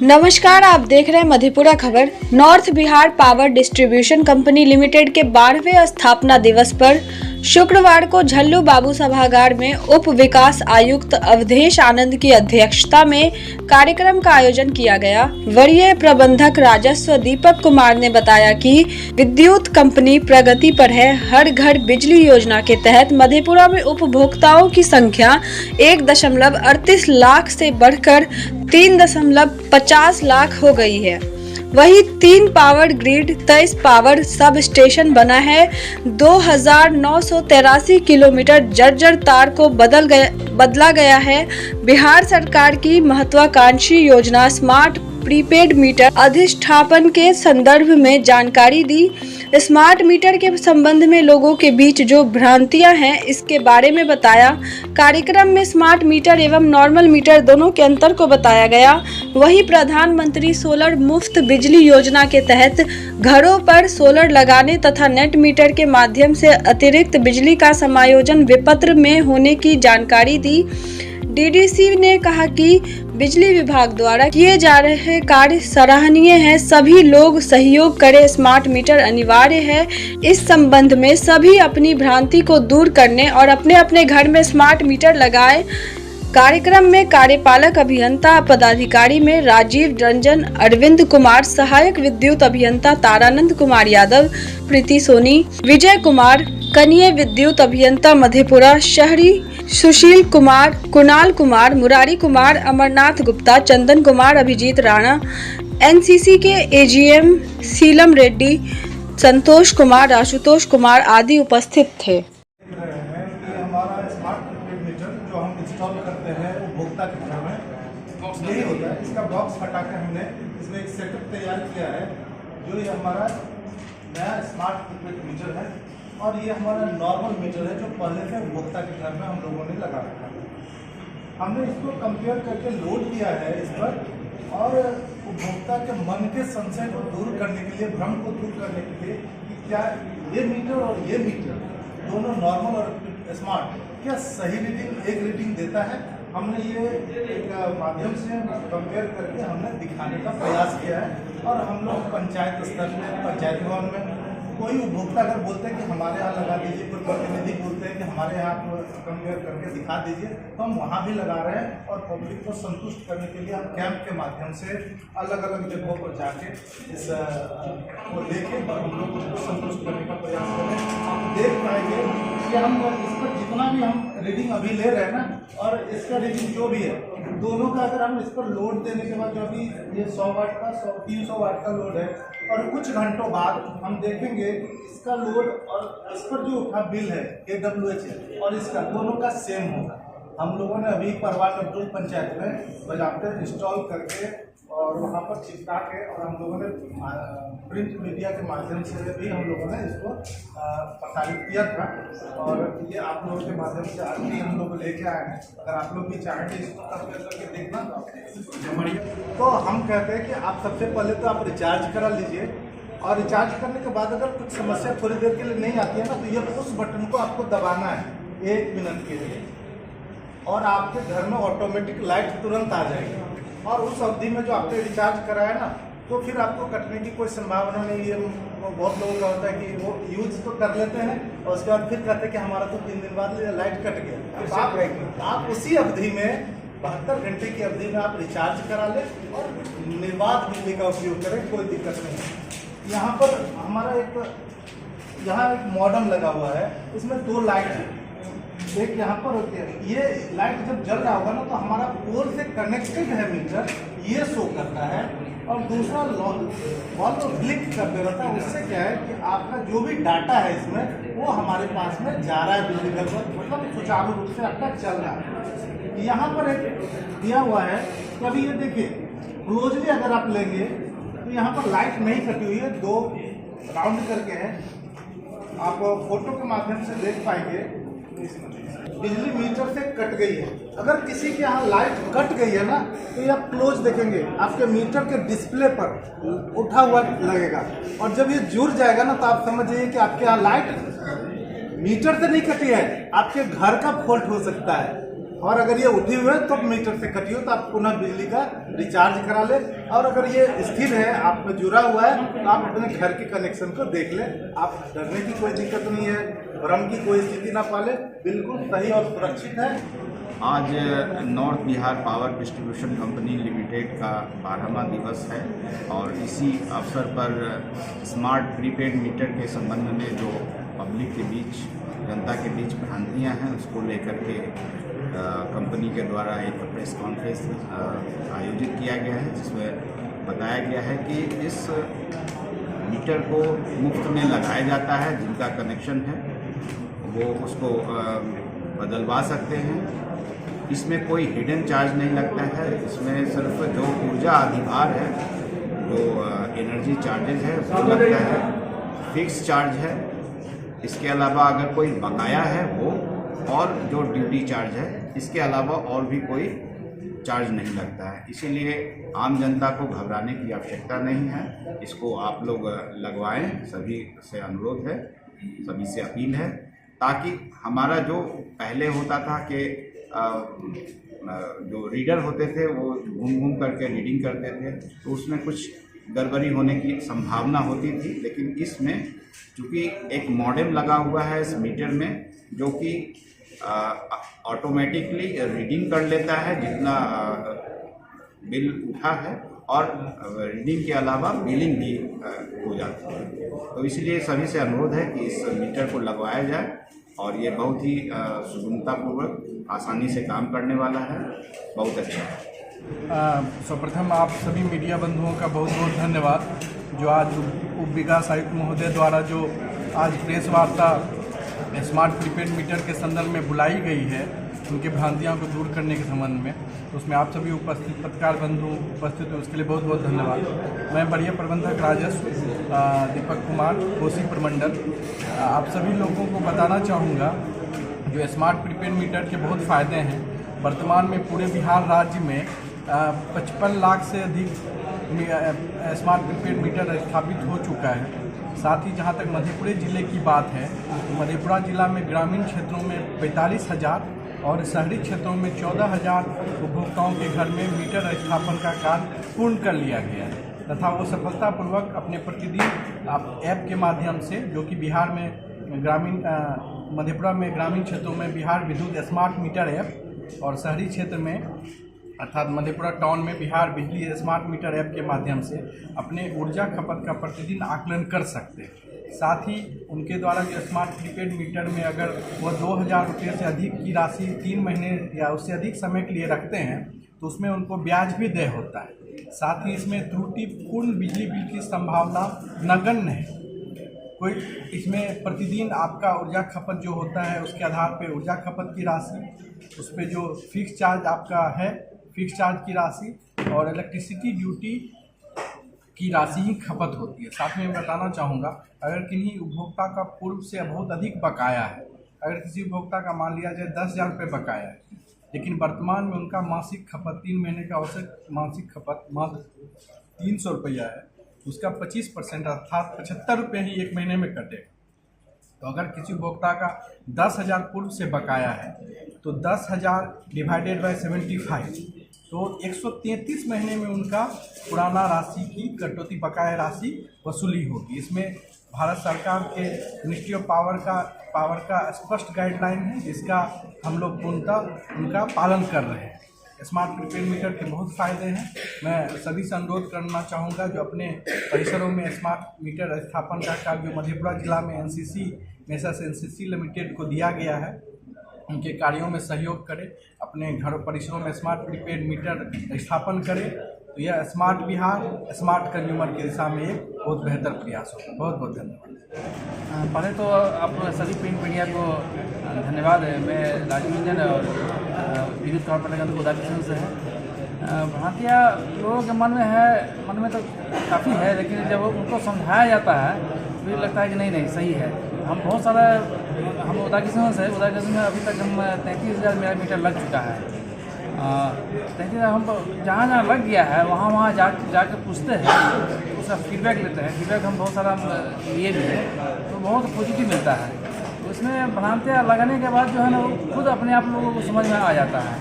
नमस्कार, आप देख रहे हैं मधेपुरा खबर। North Bihar power distribution company limited के 12वें स्थापना दिवस पर शुक्रवार को झल्लू बाबू सभागार में उप विकास आयुक्त अवधेश आनंद की अध्यक्षता में कार्यक्रम का आयोजन किया गया। वरीय प्रबंधक राजस्व दीपक कुमार ने बताया कि विद्युत कंपनी प्रगति पर है। हर घर बिजली योजना के तहत मधेपुरा में उपभोक्ताओं की संख्या 1.38 लाख से बढ़कर 3.50 लाख हो गई है। वहीं 3 power grid, 23 power sub station बना है। 2983 किलोमीटर जर्जर तार को बदला गया है। बिहार सरकार की महत्वाकांक्षी योजना स्मार्ट प्रीपेड मीटर अधिष्ठापन के संदर्भ में जानकारी दी। स्मार्ट मीटर के संबंध में लोगों के बीच जो भ्रांतियां हैं, इसके बारे में बताया। कार्यक्रम में स्मार्ट मीटर एवं नॉर्मल मीटर दोनों के अंतर को बताया गया। वहीं प्रधानमंत्री सोलर मुफ्त बिजली योजना के तहत घरों पर सोलर लगाने तथा नेट मीटर के माध्यम से अतिरिक्त बिजली का समायोजन विपत्र में होने की जानकारी दी। डीडीसी ने कहा कि बिजली विभाग द्वारा किए जा रहे कार्य सराहनीय है। सभी लोग सहयोग करें। स्मार्ट मीटर अनिवार्य है। इस संबंध में सभी अपनी भ्रांति को दूर करने और अपने अपने घर में स्मार्ट मीटर लगाएं। कार्यक्रम में कार्यपालक अभियंता पदाधिकारी में राजीव रंजन, अरविंद कुमार, सहायक विद्युत अभियंता तारानंद कुमार यादव, प्रीति सोनी, विजय कुमार, कनीय विद्युत अभियंता मधेपुरा शहरी, सुशील कुमार, कुणाल कुमार, मुरारी कुमार, अमरनाथ गुप्ता, चंदन कुमार, अभिजीत राणा, एनसीसी के एजीएम सीलम रेड्डी, संतोष कुमार, आशुतोष कुमार आदि उपस्थित थे। हमारा स्मार्ट प्रीपेड मीटर जो हम इंस्टॉल करते हैं उपभोक्ता के घर में यही होता है। इसका बॉक्स हटा के हमने इसमें एक सेटअप तैयार किया है जो ये हमारा नया स्मार्ट प्रीपेड मीटर है और ये हमारा नॉर्मल मीटर है जो पहले से उपभोक्ता के घर में हम लोगों ने लगा रखा है। हमने इसको कंपेयर करके लोड किया है इस पर और उपभोक्ता के मन के संशय को दूर करने के लिए, भ्रम को दूर करने के लिए कि क्या ये मीटर और ये मीटर दोनों नॉर्मल और स्मार्ट क्या सही रीडिंग एक रीडिंग देता है। हमने ये एक माध्यम से कंपेयर करके हमने दिखाने का प्रयास किया है और हम लोग पंचायत स्तर में, पंचायत भवन में कोई उपभोक्ता अगर बोलते हैं कि हमारे यहाँ लगा दीजिए, कोई प्रतिनिधि बोलते हैं कि हमारे यहाँ कंपेयर करके दिखा दीजिए, तो हम वहाँ भी लगा रहे हैं और पब्लिक को संतुष्ट करने के लिए हम कैंप के माध्यम से अलग अलग जगहों पर जाके इस को लेके हम लोग उसको संतुष्ट करने का प्रयास कर रहे हैं। आप देख पाएंगे कि हम इस पर जितना भी हम रीडिंग अभी ले रहे हैं ना और इसका रीडिंग जो भी है दोनों का अगर हम इस पर लोड देने के बाद जो अभी ये 100 वाट का 300 वाट का लोड है और कुछ घंटों बाद हम देखेंगे कि इसका लोड और इस पर जो उठा बिल है AWH है और इसका दोनों का सेम होगा। हम लोगों ने अभी परवान नटरुल पंचायत में बजाते इंस्टॉल करके और वहाँ पर चिपका के और हम लोगों ने प्रिंट मीडिया के माध्यम से भी हम लोगों ने इसको प्रसारित किया था और ये आप लोगों के माध्यम से आज भी हम लोग लेके आए हैं। अगर आप लोग भी चाहेंगे इसको कंपेयर करके देखना तो हम कहते हैं कि आप सबसे पहले तो आप रिचार्ज करा लीजिए और रिचार्ज करने के बाद अगर कुछ समस्या थोड़ी देर के लिए नहीं आती है ना तो ये उस बटन को आपको दबाना है 1 मिनट के लिए और आपके घर में ऑटोमेटिक लाइट तुरंत आ जाएगी और उस अवधि में जो आपने रिचार्ज कराया ना तो फिर आपको कटने की कोई संभावना नहीं है। बहुत लोगों का होता है कि वो यूज तो कर लेते हैं और उसके बाद फिर कहते हैं कि हमारा तो 3 दिन बाद लाइट कट गया। आप उसी अवधि में 72 घंटे की अवधि में आप रिचार्ज करा लें और निर्बाध बिजली का उपयोग करें, कोई दिक्कत नहीं है। यहाँ पर हमारा एक मॉडम लगा हुआ है, इसमें 2 लाइट है, एक यहाँ पर होती है। ये लाइट जब जल रहा होगा ना तो हमारा पोल से कनेक्टेड है मीटर, ये शो करता है और दूसरा बॉल को क्लिक कर दे रहा था। उससे क्या है कि आपका जो भी डाटा है इसमें वो हमारे पास में जा रहा है बिजली घर पर, मतलब सुचारू रूप से आपका चल रहा है। यहाँ पर एक दिया हुआ है कि अभी ये देखिए क्लोजली अगर आप लेंगे तो यहाँ पर लाइट नहीं कटी हुई है, 2 राउंड करके है। आप फोटो के माध्यम से देख पाएंगे बिजली मीटर से कट गई है। अगर किसी के यहाँ लाइट कट गई है ना तो ये आप क्लोज देखेंगे आपके मीटर के डिस्प्ले पर उठा हुआ लगेगा और जब ये जुड़ जाएगा ना तो आप समझिए कि आपके यहाँ लाइट मीटर से नहीं कटी है, आपके घर का फॉल्ट हो सकता है। और अगर ये उठी हुई है तो मीटर से कटी हो तो आप पुनः बिजली का रिचार्ज करा ले। और अगर ये स्थिर है, आप में जुड़ा हुआ है, तो आप अपने घर के कनेक्शन को देख ले। आप डरने की कोई दिक्कत नहीं है, भ्रम की कोई स्थिति ना पाले, बिल्कुल सही और सुरक्षित है। आज north Bihar power distribution company limited का 12वां दिवस है और इसी अवसर पर स्मार्ट प्रीपेड मीटर के संबंध में जो पब्लिक के बीच, जनता के बीच भ्रांतियां हैं, उसको लेकर के कंपनी के द्वारा एक प्रेस कॉन्फ्रेंस आयोजित किया गया है, जिसमें बताया गया है कि इस मीटर को मुफ्त में लगाया जाता है। जिनका कनेक्शन है वो उसको बदलवा सकते हैं। इसमें कोई हिडन चार्ज नहीं लगता है। इसमें सिर्फ जो ऊर्जा अधिभार है, जो एनर्जी चार्जेज है वो लगता है, फिक्स चार्ज है। इसके अलावा अगर कोई बकाया है वो, और जो ड्यूटी चार्ज है, इसके अलावा और भी कोई चार्ज नहीं लगता है। इसीलिए आम जनता को घबराने की आवश्यकता नहीं है। इसको आप लोग लगवाएं, सभी से अनुरोध है, सभी से अपील है, ताकि हमारा जो पहले होता था कि जो रीडर होते थे वो घूम घूम करके रीडिंग करते थे, तो उसमें कुछ गड़बड़ी होने की संभावना होती थी। लेकिन इसमें चूँकि एक मॉडेम लगा हुआ है इस मीटर में, जो कि ऑटोमेटिकली रीडिंग कर लेता है जितना बिल उठा है, और रीडिंग के अलावा बिलिंग भी हो जाती है। तो इसलिए सभी से अनुरोध है कि इस मीटर को लगवाया जाए, और ये बहुत ही सुगमतापूर्वक आसानी से काम करने वाला है। बहुत अच्छा है। सर्वप्रथम आप सभी मीडिया बंधुओं का बहुत बहुत धन्यवाद, जो आज उप विकास आयुक्त महोदय द्वारा जो आज प्रेस वार्ता स्मार्ट प्रीपेड मीटर के संदर्भ में बुलाई गई है, उनके भ्रांतियों को दूर करने के संबंध में, तो उसमें आप सभी उपस्थित पत्रकार बंधु उपस्थित हैं, उसके लिए बहुत बहुत धन्यवाद। मैं वरीय प्रबंधक राजस्व दीपक कुमार, कोसी प्रमंडल, आप सभी लोगों को बताना चाहूँगा जो स्मार्ट प्रीपेड मीटर के बहुत फ़ायदे हैं। वर्तमान में पूरे बिहार राज्य में 55 लाख से अधिक स्मार्ट प्रीपेड मीटर स्थापित हो चुका है। साथ ही जहां तक मधेपुरा ज़िले की बात है, तो मधेपुरा जिला में ग्रामीण क्षेत्रों में 45,000 और शहरी क्षेत्रों में 14,000 उपभोक्ताओं के घर में मीटर स्थापन का कार्य पूर्ण कर लिया गया है, तथा वो सफलतापूर्वक अपने प्रतिदिन ऐप के माध्यम से, जो कि बिहार में मधेपुरा में ग्रामीण क्षेत्रों में बिहार विद्युत स्मार्ट मीटर ऐप, और शहरी क्षेत्र में अर्थात मधेपुरा टाउन में बिहार बिजली स्मार्ट मीटर ऐप के माध्यम से अपने ऊर्जा खपत का प्रतिदिन आकलन कर सकते हैं। साथ ही उनके द्वारा जो स्मार्ट प्रीपेड मीटर में अगर वह 2,000 रुपये से अधिक की राशि 3 महीने या उससे अधिक समय के लिए रखते हैं, तो उसमें उनको ब्याज भी देय होता है। साथ ही इसमें त्रुटिपूर्ण बिजली बिल की संभावना नगण्य है। कोई इसमें प्रतिदिन आपका ऊर्जा खपत जो होता है, उसके आधार पर ऊर्जा खपत की राशि, उस पर जो फिक्स चार्ज आपका है, फिक्स चार्ज की राशि, और इलेक्ट्रिसिटी ड्यूटी की राशि ही खपत होती है। साथ में मैं बताना चाहूँगा, अगर किन्हीं उपभोक्ता का पूर्व से बहुत अधिक बकाया है, अगर किसी उपभोक्ता का मान लिया जाए 10,000 रुपये बकाया है, लेकिन वर्तमान में उनका मासिक खपत 3 महीने का औसत मासिक खपत मात्र 300 रुपया है, उसका 25% अर्थात 75 रुपये ही 1 महीने में कटेगा। तो अगर किसी उपभोक्ता का 10,000 पूर्व से बकाया है, तो 10,000 डिवाइडेड बाय 75, तो 133 महीने में उनका पुराना राशि की कटौती बकाया राशि वसूली होगी। इसमें भारत सरकार के मिनिस्ट्री ऑफ पावर का स्पष्ट गाइडलाइन है, जिसका हम लोग पूर्णतः उनका पालन कर रहे हैं। स्मार्ट प्रीपेड मीटर के बहुत फ़ायदे हैं। मैं सभी से अनुरोध करना चाहूँगा, जो अपने परिसरों में स्मार्ट मीटर स्थापन का कार्य जो मधेपुरा जिला में एनसीसी लिमिटेड को दिया गया है, उनके कार्यों में सहयोग करें, अपने घरों परिसरों में स्मार्ट प्रीपेड मीटर स्थापन करें। तो यह स्मार्ट बिहार, स्मार्ट कंज्यूमर की दिशा में एक बहुत बेहतर प्रयास होगा। बहुत बहुत धन्यवाद। पहले तो आप सभी प्रिंट मीडिया को धन्यवाद है। मैं राजीव रंजन और विद्युत कॉर्पोरेशन उदाहरण से है। भ्रांतियाँ लोगों के मन में तो काफ़ी है, लेकिन जब उनको समझाया जाता है तो ये लगता है कि नहीं सही है। हम बहुत सारा हम उदाहरण से अभी तक हम 33,000 मेरा मीटर लग चुका है। 33,000 हम जहाँ लग गया है वहाँ जाकर पूछते हैं, उसका फीडबैक लेते हैं। फीडबैक हम बहुत सारा लिए भी हैं, तो बहुत पॉजिटिव मिलता है। तो उसमें भ्रांतियाँ लगाने के बाद जो है ना वो खुद अपने आप लोगों को समझ में आ जाता है।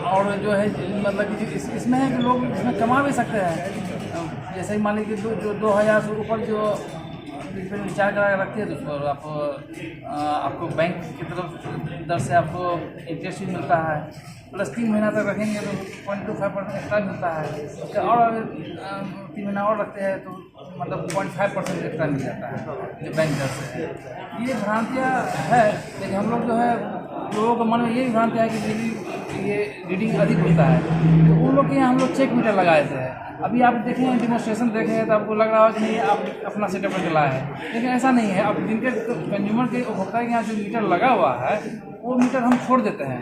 और जो है मतलब कि इसमें है कि लोग इसमें कमा भी सकते हैं। जैसे ही मान लीजिए जो 2000 से ऊपर जो रिचार्ज करा के रखते हैं तो उस पर आपको बैंक की तरफ दर से आपको इंटरेस्ट भी मिलता है, प्लस 3 महीना तक रखेंगे तो 0.25% एक्स्ट्रा मिलता है। उसका और अगर 3 महीना और रखते हैं तो मतलब 0.5% एक्स्ट्रा मिल जाता है जो बैंक दर से है। ये भ्रांतियाँ है, लेकिन हम लोग जो है लोगों के मन में यही भ्रांति है कि ये रीडिंग अधिक होता है, तो उन लोग के यहाँ हम लोग चेक मीटर लगाए थे। अभी आप देखें डेमोस्ट्रेशन देखें तो आपको लग रहा हो कि नहीं आप अपना सेटअप करके लाए हैं, लेकिन ऐसा नहीं है। अब जिनके कंज्यूमर के उपभोक्ता के यहाँ जो मीटर लगा हुआ है वो मीटर हम छोड़ देते हैं।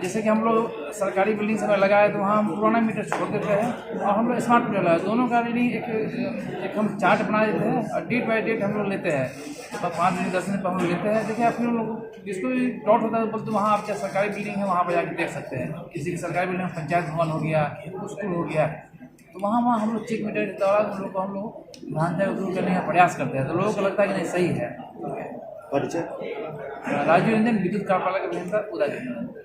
जैसे कि हम लोग सरकारी बिल्डिंग में लगाए तो वहाँ हम पुराना मीटर छोड़ देते हैं और हम लोग स्मार्ट मीटर लगाए, दोनों का रीडिंग एक हम चार्ट बना देते हैं और डेट बाई डेट हम लोग लेते हैं। तो 5 दिन 10 दिन पर हम लोग लेते हैं। देखिए फिर हम लोग जिसको भी डाउट होता है तो बोलते वहाँ आप चाहे सरकारी बिल्डिंग है वहाँ पर जाकर देख सकते हैं। किसी की सरकारी बिल्डिंग पंचायत भवन हो गया, स्कूल हो गया, तो वहाँ हम लोग चेक मीटर के दौरान उन लोग को हम लोग भ्रांतियों को दूर करने का प्रयास करते हैं। तो लोगों को लगता है कि नहीं सही है। परिचय राजीव रंजन, विद्युत कार्यालय का अभियंता, उदयपुर।